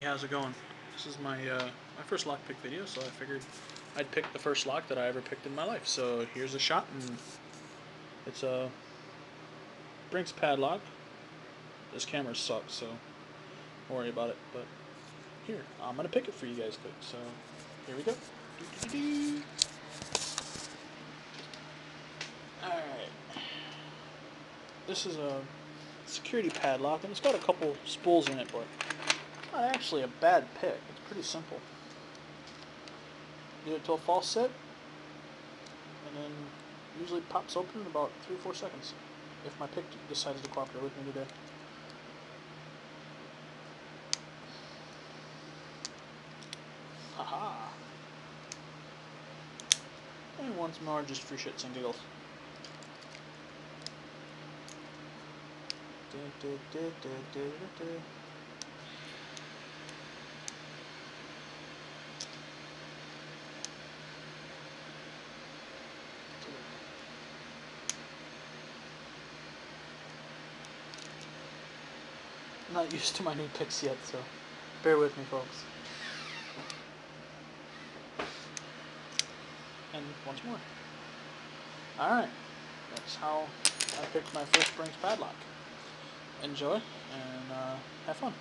How's it going? This is my first lockpick video, so I figured I'd pick the first lock that I ever picked in my life. So here's a shot, and it's a Brinks padlock. This camera sucks, so don't worry about it. But here, I'm gonna pick it for you guys quick. So here we go. Alright. This is a security padlock, and it's got a couple spools in it, but it's not actually a bad pick. It's pretty simple. Get it to a false set, and then usually pops open in about 3 or 4 seconds, if my pick decides to cooperate with me today. Haha! And once more, just for shits and giggles. I'm not used to my new picks yet, so bear with me, folks. And once more. Alright, that's how I picked my first Brinks padlock. Enjoy, and have fun.